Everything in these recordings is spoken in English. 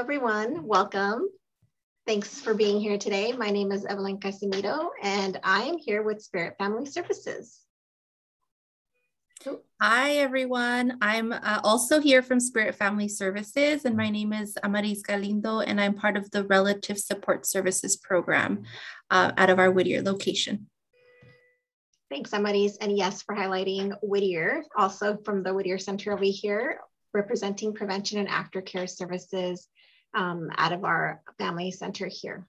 everyone, welcome. Thanks for being here today. My name is Evelyn Casimiro and I am here with SPIRITT Family Services. Hi, everyone. I'm also here from SPIRITT Family Services, and my name is Amaris Galindo, and I'm part of the Relative Support Services program out of our Whittier location. Thanks, Amaris. And yes, for highlighting Whittier, also from the Whittier Center over here, representing prevention and aftercare services out of our family center here.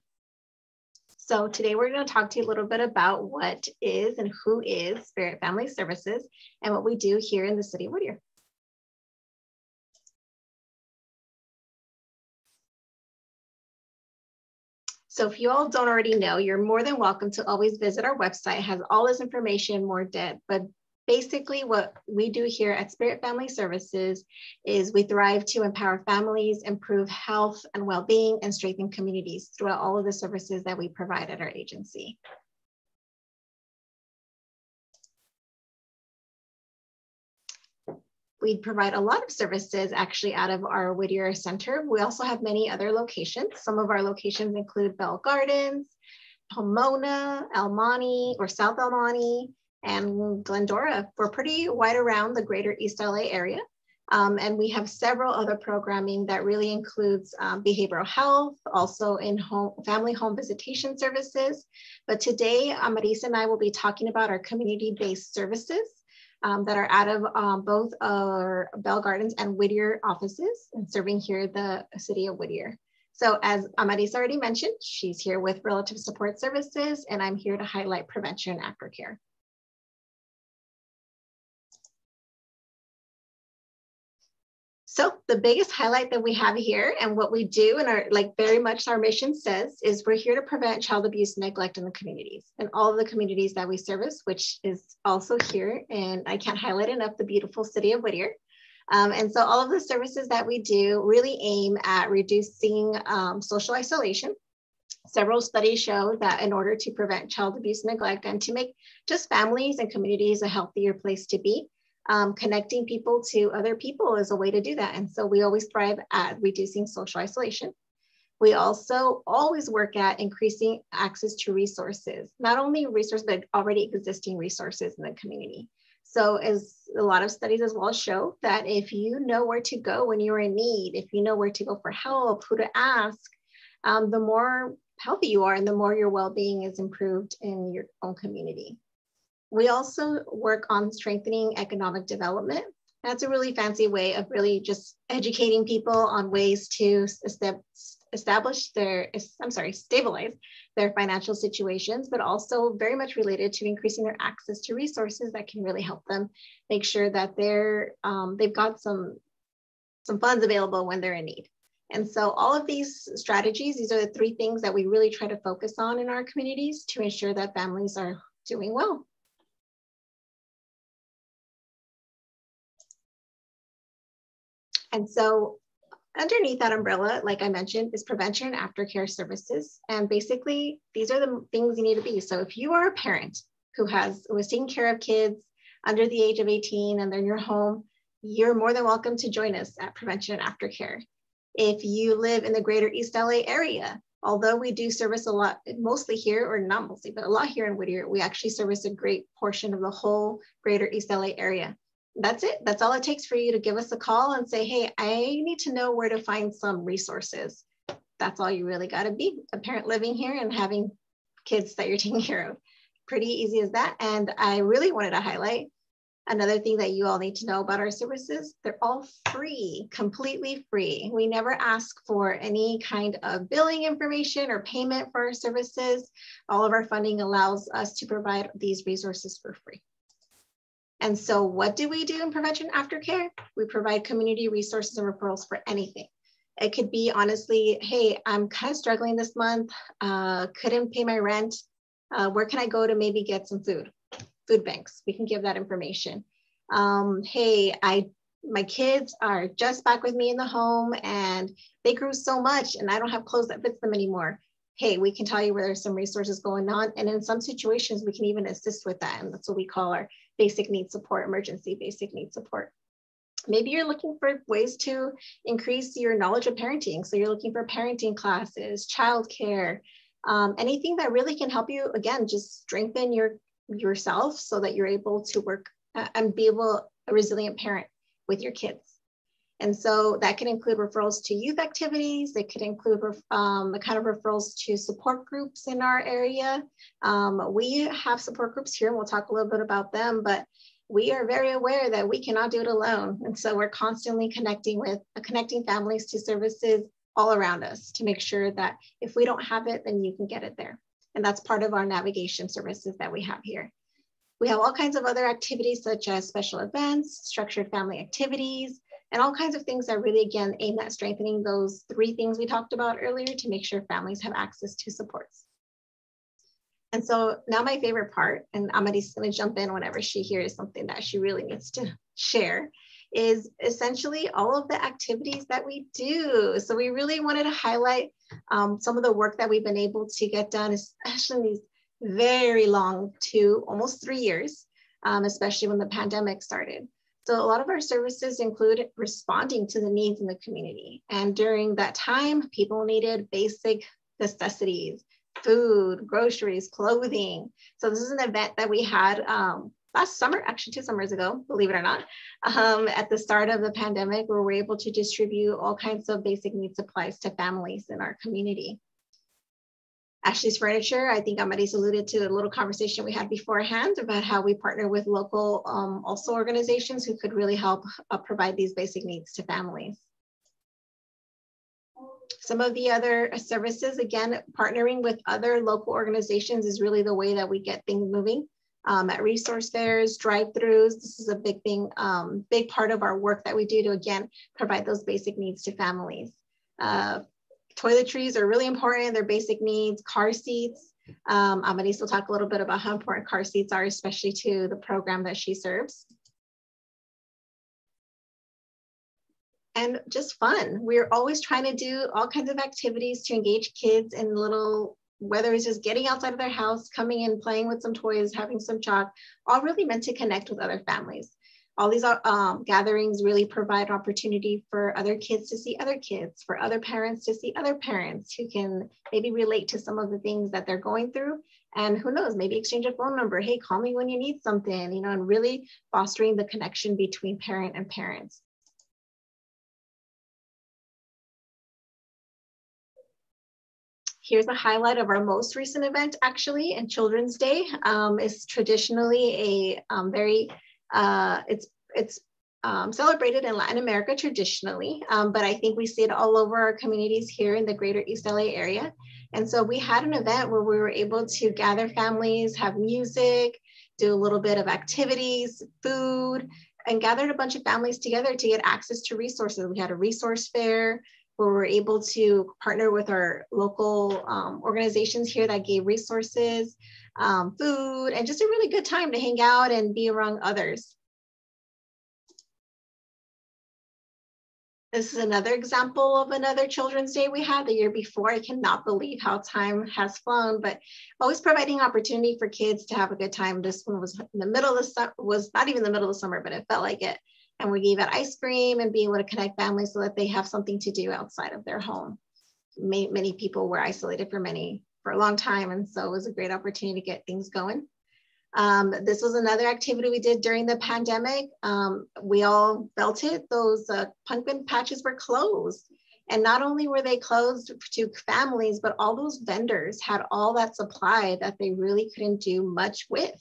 So today we're going to talk to you a little bit about what is and who is SPIRITT Family Services and what we do here in the city of Whittier. So if you all don't already know, you're more than welcome to always visit our website. It has all this information, more depth, but basically what we do here at SPIRITT Family Services is we thrive to empower families, improve health and well-being, and strengthen communities throughout all of the services that we provide at our agency. We provide a lot of services actually out of our Whittier Center. We also have many other locations. Some of our locations include Bell Gardens, Pomona, El Monte, or South El Monte, and Glendora. We're pretty wide around the greater East LA area. And we have several other programming that really includes behavioral health, also in family home visitation services. But today, Amaris and I will be talking about our community-based services that are out of both our Bell Gardens and Whittier offices and serving here the city of Whittier. So as Amaris already mentioned, she's here with Relative Support Services, and I'm here to highlight prevention and aftercare. So the biggest highlight that we have here and what we do and our very much our mission says is we're here to prevent child abuse and neglect in the communities and all of the communities that we service, which is also here. And I can't highlight enough the beautiful city of Whittier. And so all of the services that we do really aim at reducing social isolation. Several studies show that in order to prevent child abuse and neglect and to make just families and communities a healthier place to be, connecting people to other people is a way to do that. And so we always thrive at reducing social isolation. We also always work at increasing access to resources, not only resources, but already existing resources in the community. So as a lot of studies as well show that if you know where to go when you're in need, if you know where to go for help, who to ask, the more healthy you are and the more your well-being is improved in your own community. We also work on strengthening economic development. That's a really fancy way of really just educating people on ways to stabilize their financial situations, but also very much related to increasing their access to resources that can really help them make sure that they've got some funds available when they're in need. And so all of these strategies, these are the three things that we really try to focus on in our communities to ensure that families are doing well. And so underneath that umbrella, like I mentioned, is prevention and aftercare services. And basically, these are the things you need to be. So if you are a parent who was taking care of kids under the age of 18 and they're in your home, you're more than welcome to join us at prevention and aftercare. If you live in the greater East LA area, although we do service a lot, mostly here, or not mostly, but a lot here in Whittier, we actually service a great portion of the whole greater East LA area. That's it. That's all it takes for you to give us a call and say, hey, I need to know where to find some resources. That's all you really got to be, a parent living here and having kids that you're taking care of. Pretty easy as that. And I really wanted to highlight another thing that you all need to know about our services. They're all free, completely free. We never ask for any kind of billing information or payment for our services. All of our funding allows us to provide these resources for free. And so what do we do in prevention aftercare? We provide community resources and referrals for anything. It could be honestly, hey, I'm kind of struggling this month, couldn't pay my rent. Where can I go to maybe get some food? Food banks, we can give that information. Hey, my kids are just back with me in the home and they grew so much and I don't have clothes that fits them anymore. Hey, we can tell you where there's some resources going on. And in some situations, we can even assist with that. And that's what we call our basic needs support, emergency basic needs support. Maybe you're looking for ways to increase your knowledge of parenting. So you're looking for parenting classes, childcare, anything that really can help you, again, just strengthen yourself so that you're able to work and be a resilient parent with your kids. And so that can include referrals to youth activities. It could include the kind of referrals to support groups in our area. We have support groups here, and we'll talk a little bit about them, but we are very aware that we cannot do it alone. And so we're constantly connecting families to services all around us to make sure that if we don't have it, then you can get it there. And that's part of our navigation services that we have here. We have all kinds of other activities such as special events, structured family activities, and all kinds of things that really, again, aim at strengthening those 3 things we talked about earlier to make sure families have access to supports. And so now my favorite part, and Amari's going to jump in whenever she hears something that she really needs to share, is essentially all of the activities that we do. So we really wanted to highlight some of the work that we've been able to get done, especially in these very long 2, almost 3 years, especially when the pandemic started. So a lot of our services include responding to the needs in the community. And during that time, people needed basic necessities, food, groceries, clothing. So this is an event that we had last summer, actually 2 summers ago, believe it or not, at the start of the pandemic, where we're able to distribute all kinds of basic needs supplies to families in our community. Ashley's Furniture, I think Amaris alluded to a little conversation we had beforehand about how we partner with local also organizations who could really help provide these basic needs to families. Some of the other services, again, partnering with other local organizations is really the way that we get things moving. At resource fairs, drive-throughs, this is a big thing, big part of our work that we do to, again, provide those basic needs to families. Toiletries are really important, they're basic needs, car seats. Amaris will talk a little bit about how important car seats are, especially to the program that she serves. And just fun. We're always trying to do all kinds of activities to engage kids in little, whether it's just getting outside of their house, coming in, playing with some toys, having some chalk, all really meant to connect with other families. All these gatherings really provide opportunity for other kids to see other kids, for other parents to see other parents who can maybe relate to some of the things that they're going through. And who knows, maybe exchange a phone number. Hey, call me when you need something, you know, and really fostering the connection between parent and parents. Here's a highlight of our most recent event, actually, and Children's Day is traditionally a very, it's celebrated in Latin America traditionally, but I think we see it all over our communities here in the greater East LA area. And so we had an event where we were able to gather families, have music, do a little bit of activities, food, and gathered a bunch of families together to get access to resources. We had a resource fair where we're able to partner with our local organizations here that gave resources, food, and just a really good time to hang out and be around others. This is another example of another Children's Day we had the year before. I cannot believe how time has flown, but always providing opportunity for kids to have a good time. This one was in the middle of the summer, was not even the middle of the summer, but it felt like it. And we gave out ice cream and being able to connect families so that they have something to do outside of their home. Many people were isolated for a long time. And so it was a great opportunity to get things going. This was another activity we did during the pandemic. We all felt it, those pumpkin patches were closed. And not only were they closed to families, but all those vendors had all that supply that they really couldn't do much with.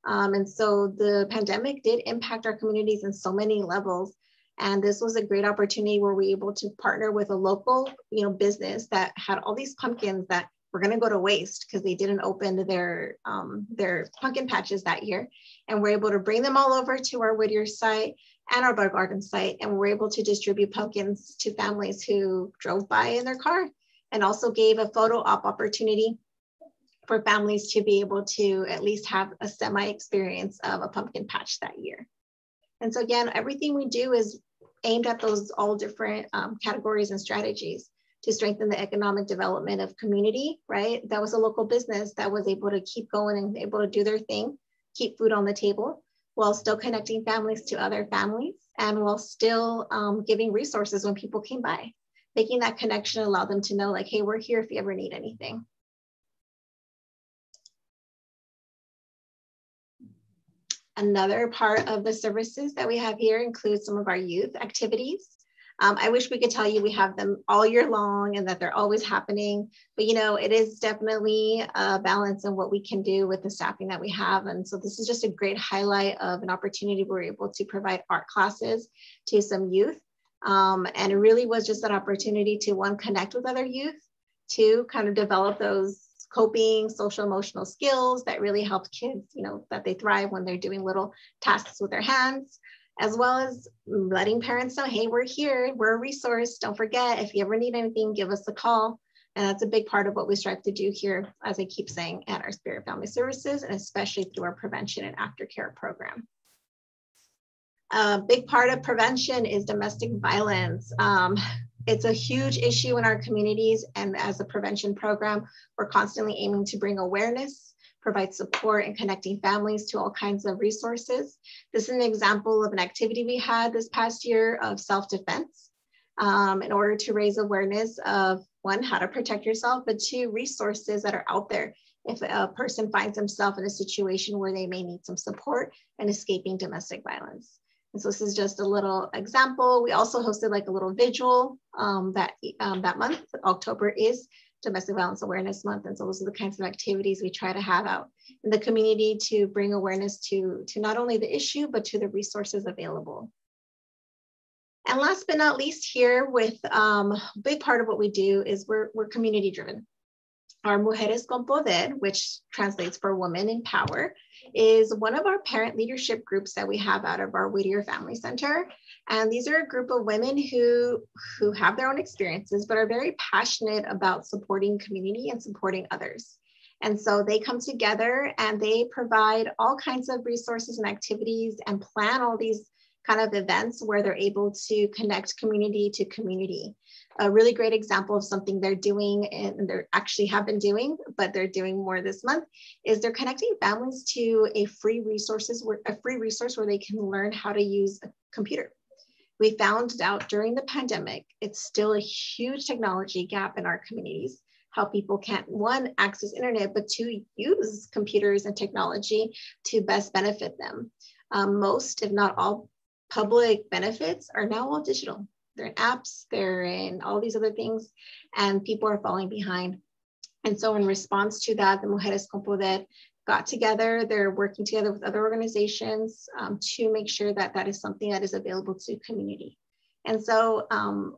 And so the pandemic did impact our communities in so many levels. And this was a great opportunity where we were able to partner with a local, business that had all these pumpkins that were going to go to waste because they didn't open their pumpkin patches that year. And we're able to bring them all over to our Whittier site and our Bar Garden site. And we're able to distribute pumpkins to families who drove by in their car, and also gave a photo op opportunity for families to be able to at least have a semi-experience of a pumpkin patch that year. And so again, everything we do is aimed at those all different categories and strategies to strengthen the economic development of community, right? That was a local business that was able to keep going and able to do their thing, keep food on the table. while still connecting families to other families, and while still giving resources when people came by. Making that connection allowed them to know, like, hey, we're here if you ever need anything. Another part of the services that we have here includes some of our youth activities. I wish we could tell you we have them all year long and that they're always happening, but it is definitely a balance in what we can do with the staffing that we have. And so this is just a great highlight of an opportunity where we're able to provide art classes to some youth. And it really was just an opportunity to, one, connect with other youth, two, kind of develop those coping, social, emotional skills that really helped kids, that they thrive when they're doing little tasks with their hands, as well as letting parents know, hey, we're here, we're a resource. Don't forget, if you ever need anything, give us a call. And that's a big part of what we strive to do here, as I keep saying, at our SPIRITT Family Services, and especially through our prevention and aftercare program. A big part of prevention is domestic violence. It's a huge issue in our communities, and as a prevention program, we're constantly aiming to bring awareness, provide support, and connecting families to all kinds of resources. This is an example of an activity we had this past year of self-defense in order to raise awareness of, one, how to protect yourself, but two, resources that are out there if a person finds themselves in a situation where they may need some support and escaping domestic violence. And so this is just a little example. We also hosted like a little vigil that month. October is Domestic Violence Awareness Month. And so those are the kinds of activities we try to have out in the community to bring awareness to not only the issue, but to the resources available. And last but not least here, with a big part of what we do is we're community driven. Our Mujeres con Poder, which translates for Women in Power, is one of our parent leadership groups that we have out of our Whittier Family Center. And these are a group of women who have their own experiences, but are very passionate about supporting community and supporting others. And so they come together and they provide all kinds of resources and activities and plan all these kind of events where they're able to connect community to community. A really great example of something they're doing, and they actually have been doing, but they're doing more this month, is they're connecting families to a free resource where they can learn how to use a computer. We found out during the pandemic, it's still a huge technology gap in our communities, how people can't, one, access internet, but two, use computers and technology to best benefit them. Most, if not all, public benefits are now all digital. They're in apps, they're in all these other things, and people are falling behind. And so in response to that, the Mujeres con Poder got together. They're working together with other organizations to make sure that that is something that is available to community. And so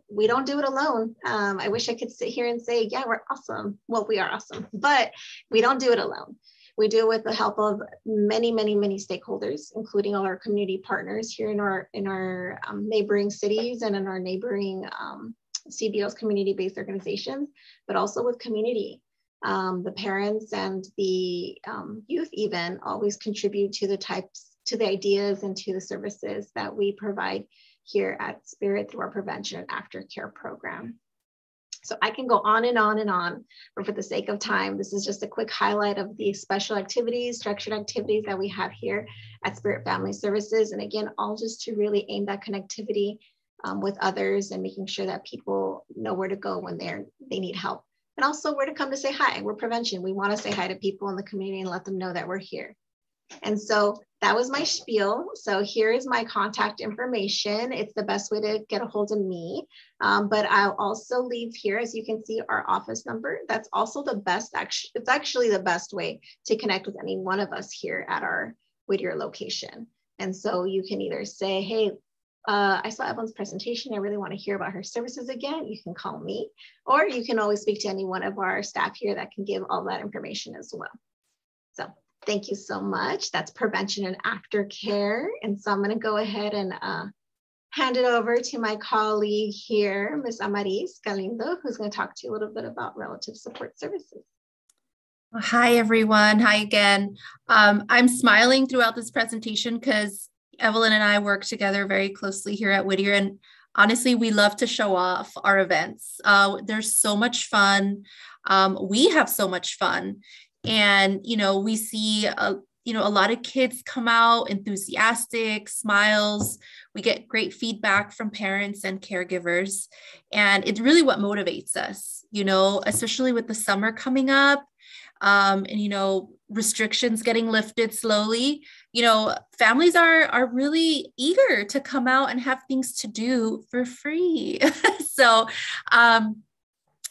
we don't do it alone. I wish I could sit here and say, yeah, we're awesome. Well, we are awesome, but we don't do it alone. We do it with the help of many, many, many stakeholders, including all our community partners here in our neighboring cities and in our neighboring CBOs, community-based organizations, but also with community. The parents and the youth even always contribute to the ideas and to the services that we provide here at SPIRITT through our prevention and aftercare program. So I can go on and on and on, but for the sake of time, this is just a quick highlight of the special activities, structured activities that we have here at SPIRITT Family Services. And again, all just to really aim that connectivity with others and making sure that people know where to go when they need help. And also where to come to say hi. We're prevention. We want to say hi to people in the community and let them know that we're here. And so that was my spiel. So here is my contact information. It's the best way to get a hold of me. But I'll also leave here, as you can see, our office number. That's also the best, it's actually the best way to connect with any one of us here at our Whittier location. And so you can either say, hey, I saw Evelyn's presentation. I really want to hear about her services again. You can call me, or you can always speak to any one of our staff here that can give all that information as well. So thank you so much. That's prevention and aftercare. And so I'm going to go ahead and hand it over to my colleague here, Ms. Amaris Galindo, who's going to talk to you a little bit about relative support services. Hi, everyone. Hi again. I'm smiling throughout this presentation because Evelyn and I work together very closely here at Whittier. And honestly, we love to show off our events. There's so much fun. We have so much fun. And, we see, a lot of kids come out enthusiastic, smiles. We get great feedback from parents and caregivers. And it's really what motivates us, especially with the summer coming up, and restrictions getting lifted slowly. Families are really eager to come out and have things to do for free. So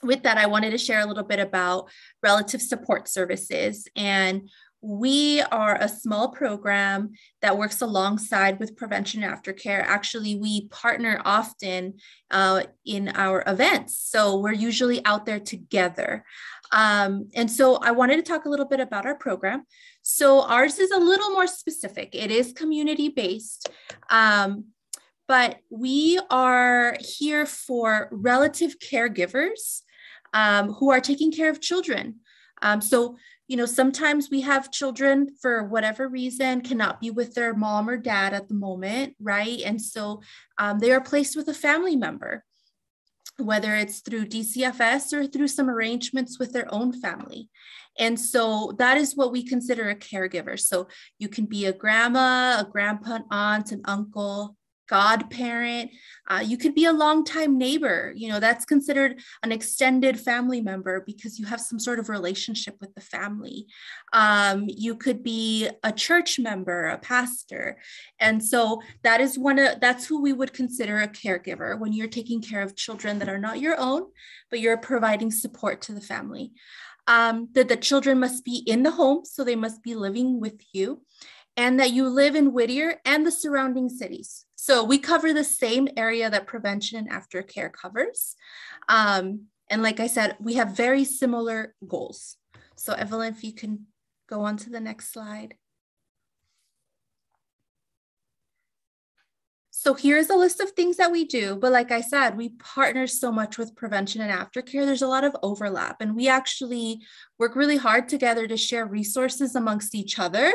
with that, I wanted to share a little bit about relative support services. And we are a small program that works alongside with prevention and aftercare. Actually, we partner often in our events. So we're usually out there together. And so I wanted to talk a little bit about our program. So ours is a little more specific. It is community-based, but we are here for relative caregivers who are taking care of children. Sometimes we have children for whatever reason cannot be with their mom or dad at the moment, right? And so they are placed with a family member, whether it's through DCFS or through some arrangements with their own family. And so that is what we consider a caregiver. So you can be a grandma, a grandpa, an aunt, an uncle, godparent. You could be a longtime neighbor. That's considered an extended family member because you have some sort of relationship with the family. You could be a church member, a pastor. And so that's who we would consider a caregiver when you're taking care of children that are not your own, but you're providing support to the family. That the children must be in the home, so they must be living with you, and that you live in Whittier and the surrounding cities. So we cover the same area that prevention and aftercare covers. And like I said, we have very similar goals. So Evelyn, if you can go on to the next slide. So here's a list of things that we do. But like I said, we partner so much with prevention and aftercare. There's a lot of overlap. And we actually work really hard together to share resources amongst each other.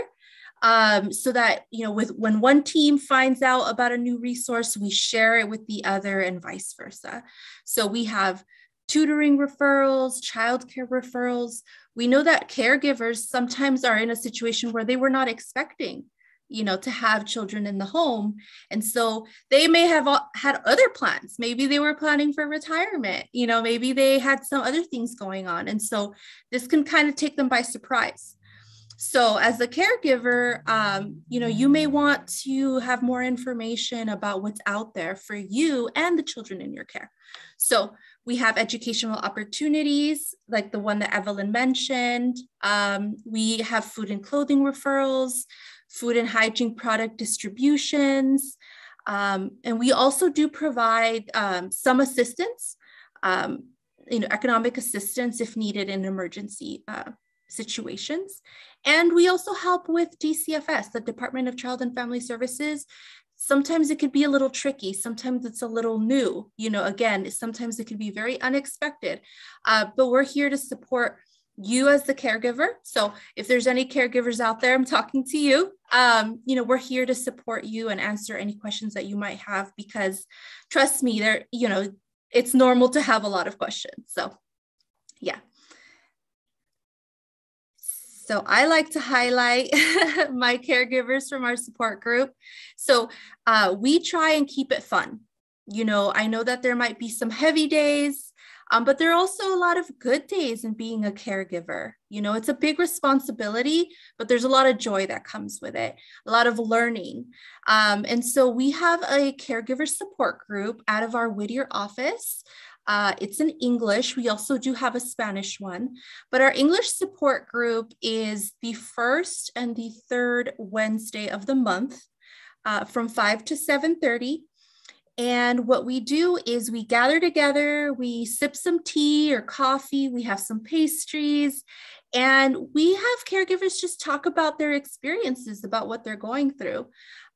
So that, when one team finds out about a new resource, we share it with the other and vice versa. So we have tutoring referrals, childcare referrals. We know that caregivers sometimes are in a situation where they were not expecting, to have children in the home. And so they may have had other plans. Maybe they were planning for retirement, maybe they had some other things going on. And so this can kind of take them by surprise. So as a caregiver, you may want to have more information about what's out there for you and the children in your care. So we have educational opportunities like the one that Evelyn mentioned. We have food and clothing referrals, food and hygiene product distributions. And we also do provide some assistance, economic assistance if needed in emergency situations. And we also help with DCFS, the Department of Child and Family Services. Sometimes it could be a little tricky. Sometimes it's a little new. Again, sometimes it can be very unexpected. But we're here to support you as the caregiver. So if there's any caregivers out there, I'm talking to you. We're here to support you and answer any questions that you might have, because trust me, it's normal to have a lot of questions. So yeah. So I like to highlight my caregivers from our support group. So we try and keep it fun. I know that there might be some heavy days, but there are also a lot of good days in being a caregiver. It's a big responsibility, but there's a lot of joy that comes with it, a lot of learning. And so we have a caregiver support group out of our Whittier office. It's in English. We also do have a Spanish one, but our English support group is the first and the third Wednesday of the month from 5 to 7:30. And what we do is we gather together, we sip some tea or coffee, we have some pastries, and we have caregivers just talk about their experiences, about what they're going through.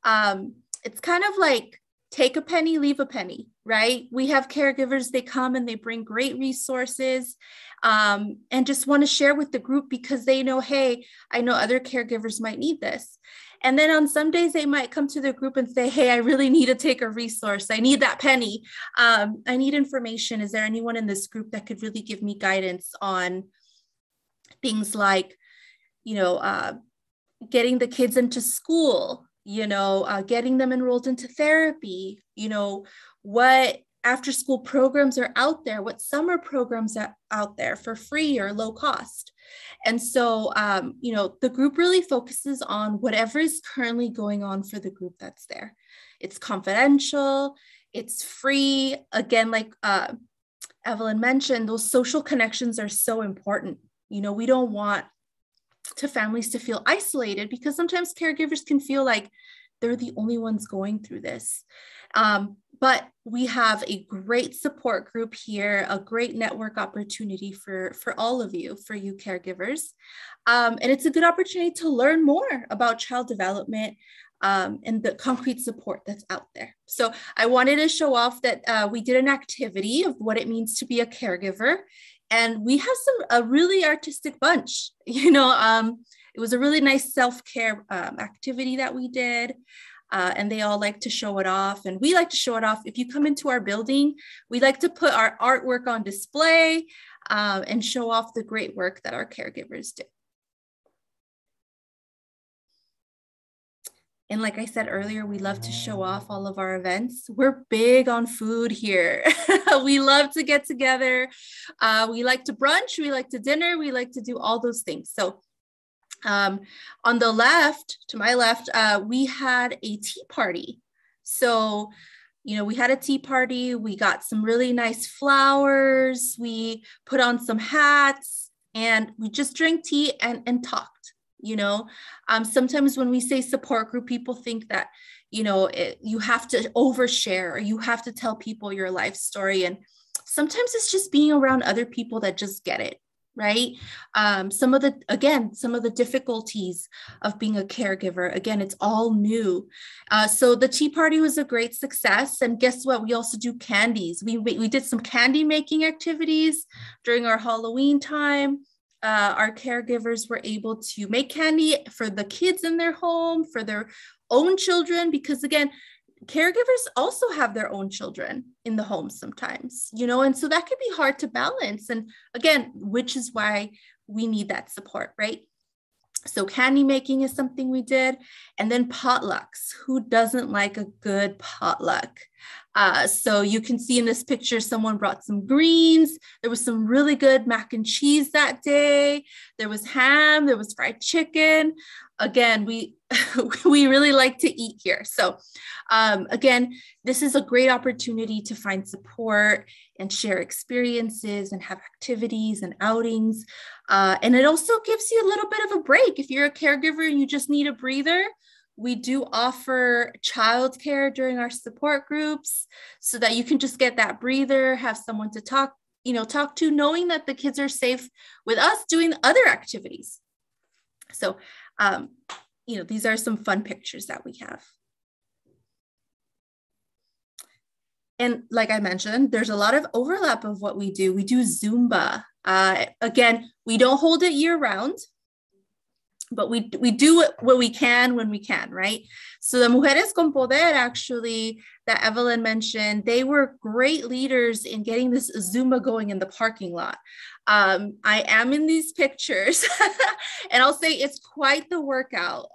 It's kind of like take a penny, leave a penny, right? We have caregivers, they come and they bring great resources and just want to share with the group because they know, hey, I know other caregivers might need this. And then on some days they might come to the group and say, hey, I really need to take a resource. I need that penny. I need information. Is there anyone in this group that could really give me guidance on things like, getting the kids into school, getting them enrolled into therapy, what after school programs are out there, what summer programs are out there for free or low cost. And so, the group really focuses on whatever is currently going on for the group that's there. It's confidential, it's free. Again, like Evelyn mentioned, those social connections are so important. We don't want families to feel isolated, because sometimes caregivers can feel like they're the only ones going through this. But we have a great support group here, a great network opportunity for all of you, for you caregivers. And it's a good opportunity to learn more about child development and the concrete support that's out there. So I wanted to show off that we did an activity of what it means to be a caregiver. And we have a really artistic bunch, it was a really nice self-care activity that we did. And they all like to show it off, and we like to show it off. If you come into our building, we like to put our artwork on display and show off the great work that our caregivers do. And like I said earlier, we love to show off all of our events. We're big on food here. We love to get together. We like to brunch, we like to dinner, we like to do all those things. So on the left, to my left, we had a tea party. So, we had a tea party. We got some really nice flowers. We put on some hats, and we just drank tea and talked. Sometimes when we say support group, people think that, you have to overshare, or you have to tell people your life story. And sometimes it's just being around other people that just get it. Right? Some of the difficulties of being a caregiver, again, it's all new. So the tea party was a great success. And guess what? We also do candies. We did some candy making activities during our Halloween time. Our caregivers were able to make candy for the kids in their home, for their own children, because again, caregivers also have their own children in the home sometimes, and so that could be hard to balance. And again, which is why we need that support, right? So candy making is something we did. And then potlucks. Who doesn't like a good potluck? So you can see in this picture, someone brought some greens. There was some really good mac and cheese that day. There was ham, there was fried chicken. Again, we really like to eat here. So again, this is a great opportunity to find support and share experiences and have activities and outings. And it also gives you a little bit of a break. If you're a caregiver and you just need a breather, we do offer childcare during our support groups so that you can just get that breather, have someone to talk to, knowing that the kids are safe with us doing other activities. So, these are some fun pictures that we have. And like I mentioned, there's a lot of overlap of what we do. We do Zumba. Again, we don't hold it year round, but we do it when we can, right? So the Mujeres con Poder, actually, that Evelyn mentioned, they were great leaders in getting this Zumba going in the parking lot. I am in these pictures and I'll say it's quite the workout.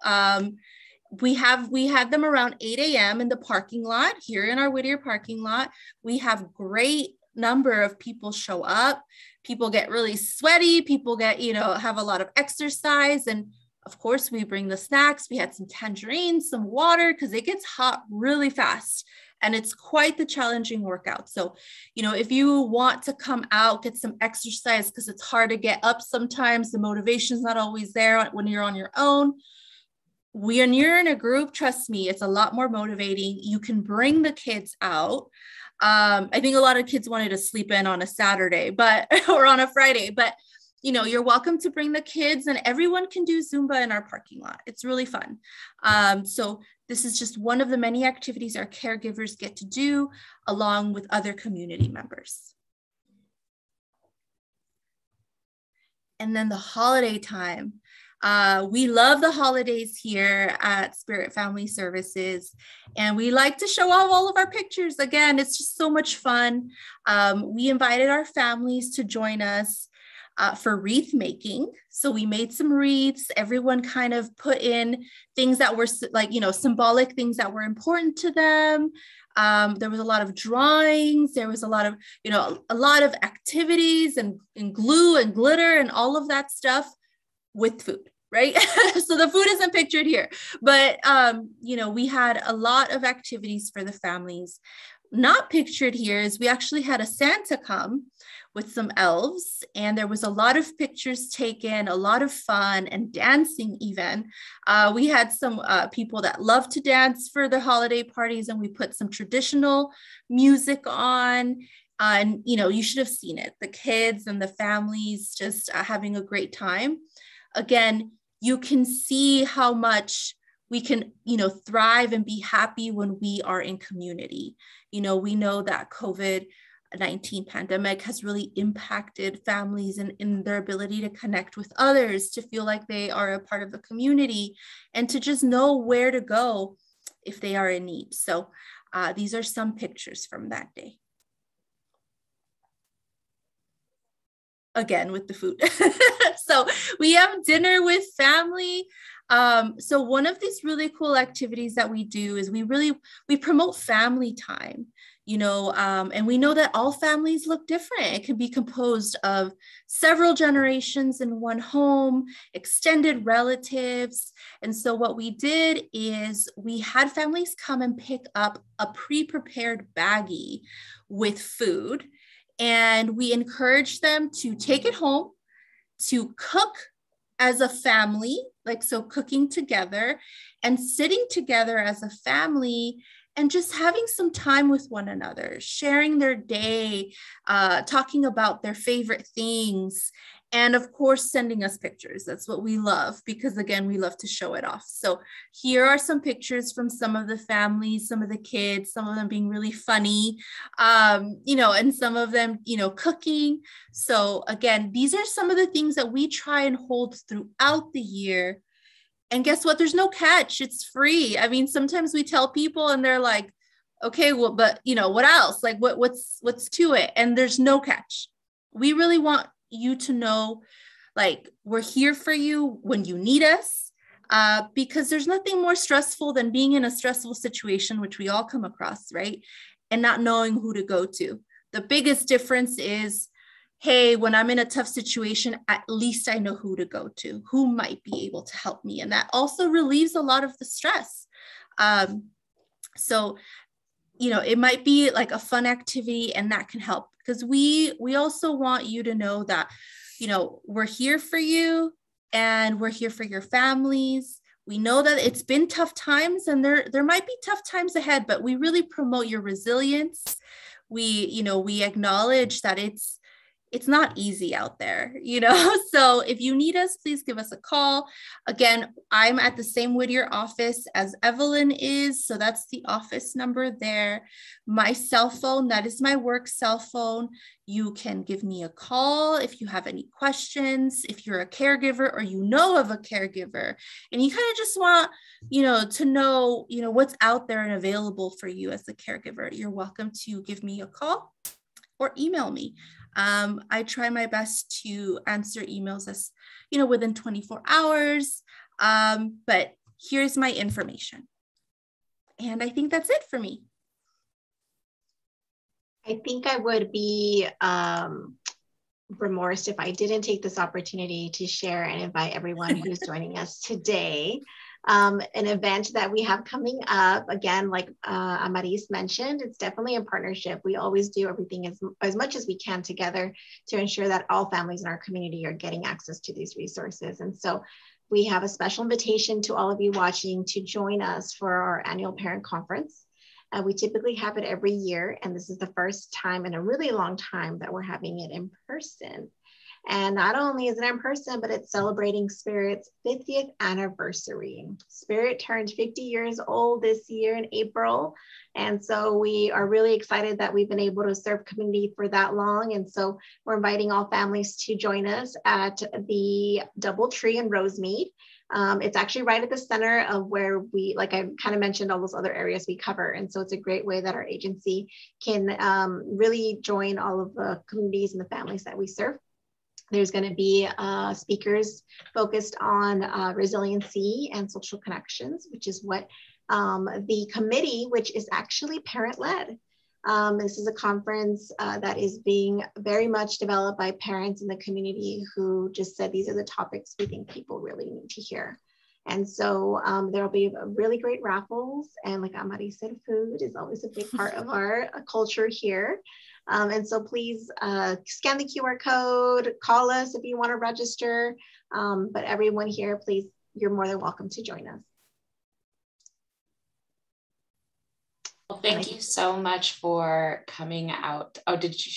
We had them around 8 a.m. in the parking lot here in our Whittier parking lot. We have great number of people show up. People get really sweaty. People get, have a lot of exercise. And of course, we bring the snacks. We had some tangerines, some water, because it gets hot really fast. And it's quite the challenging workout. So, if you want to come out, get some exercise, because it's hard to get up sometimes, the motivation's not always there when you're on your own. When you're in a group, trust me, it's a lot more motivating. You can bring the kids out. I think a lot of kids wanted to sleep in on a Saturday, or on a Friday, but you're welcome to bring the kids, and everyone can do Zumba in our parking lot. It's really fun. So this is just one of the many activities our caregivers get to do along with other community members. And then the holiday time. We love the holidays here at SPIRITT Family Services, and we like to show off all of our pictures. Again, it's just so much fun. We invited our families to join us. for wreath making. So we made some wreaths. Everyone kind of put in things that were like, symbolic things that were important to them. There was a lot of drawings. There was a lot of activities and glue and glitter and all of that stuff with food, right? So the food isn't pictured here, but, we had a lot of activities for the families. Not pictured here is we actually had a Santa come with some elves, and there was a lot of pictures taken, a lot of fun and dancing even. We had some people that love to dance for the holiday parties, and we put some traditional music on. And, you should have seen it. The kids and the families just having a great time. Again, you can see how much we can, thrive and be happy when we are in community. We know that COVID-19 pandemic has really impacted families in their ability to connect with others, to feel like they are a part of the community, and to just know where to go if they are in need. So these are some pictures from that day. Again, with the food. So we have dinner with family. So one of these really cool activities that we do is we promote family time, and we know that all families look different. It can be composed of several generations in one home, extended relatives. And so what we did is we had families come and pick up a pre-prepared baggie with food, and we encouraged them to take it home, to cook as a family, so cooking together and sitting together as a family and just having some time with one another, sharing their day, talking about their favorite things, and of course, sending us pictures. That's what we love, because again, we love to show it off. So here are some pictures from some of the families, some of the kids, some of them being really funny, and some of them, cooking. So again, these are some of the things that we try and hold throughout the year. And guess what? There's no catch. It's free. I mean, sometimes we tell people and they're like, okay, well, but what else? Like what's to it? And there's no catch. We really want you to know, we're here for you when you need us, because there's nothing more stressful than being in a stressful situation, which we all come across, right? And not knowing who to go to. The biggest difference is, hey, when I'm in a tough situation, at least I know who to go to, who might be able to help me. And that also relieves a lot of the stress. So, it might be like a fun activity, and that can help, because we also want you to know that, we're here for you and we're here for your families. We know that it's been tough times, and there might be tough times ahead, but we really promote your resilience. We acknowledge that it's not easy out there, So if you need us, please give us a call. Again, I'm at the same Whittier office as Evelyn is. So that's the office number there. My cell phone, that is my work cell phone. You can give me a call if you have any questions, if you're a caregiver or you know of a caregiver, and you kind of just want, to know, what's out there and available for you as a caregiver. You're welcome to give me a call or email me. I try my best to answer emails as, within 24 hours. But here's my information. And I think that's it for me. I think I would be remorse if I didn't take this opportunity to share and invite everyone who's joining us today. An event that we have coming up, again, like Amaris mentioned, it's definitely a partnership. We always do everything as much as we can together to ensure that all families in our community are getting access to these resources. And so we have a special invitation to all of you watching to join us for our annual parent conference. We typically have it every year, and this is the first time in a really long time that we're having it in person. And not only is it in person, but it's celebrating Spirit's 50th anniversary. Spirit turned 50 years old this year in April. And so we are really excited that we've been able to serve community for that long. And so we're inviting all families to join us at the DoubleTree in Rosemead. It's actually right at the center of where we, like I kind of mentioned, all those other areas we cover. And so it's a great way that our agency can really join all of the communities and the families that we serve. There's going to be speakers focused on resiliency and social connections, which is what the committee, which is actually parent-led. This is a conference that is being very much developed by parents in the community who just said these are the topics we think people really need to hear. And so there'll be really great raffles, and like Amari said, food is always a big part of our culture here. And so please scan the QR code, call us if you want to register. But everyone here, please, you're more than welcome to join us. Well, thank you so much for coming out. Oh, did you?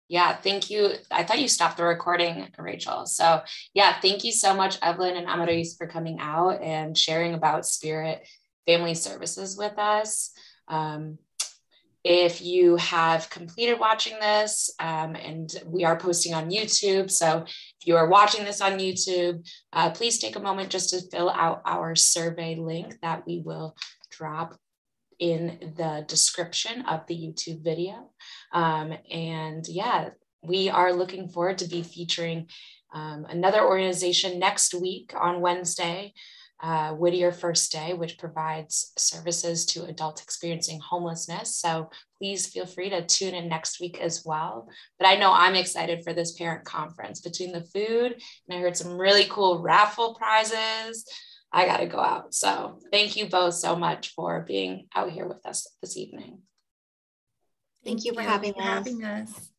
Yeah, thank you. I thought you stopped the recording, Rachel. So yeah, thank you so much, Evelyn and Amaris, for coming out and sharing about SPIRITT Family Services with us. If you have completed watching this, and we are posting on YouTube, so if you are watching this on YouTube, please take a moment just to fill out our survey link that we will drop in the description of the YouTube video. And yeah, we are looking forward to be featuring another organization next week on Wednesday, Whittier First Day, which provides services to adults experiencing homelessness. So please feel free to tune in next week as well. But I know I'm excited for this parent conference. Between the food, and I heard some really cool raffle prizes, I got to go out. So thank you both so much for being out here with us this evening. Thank you for having us.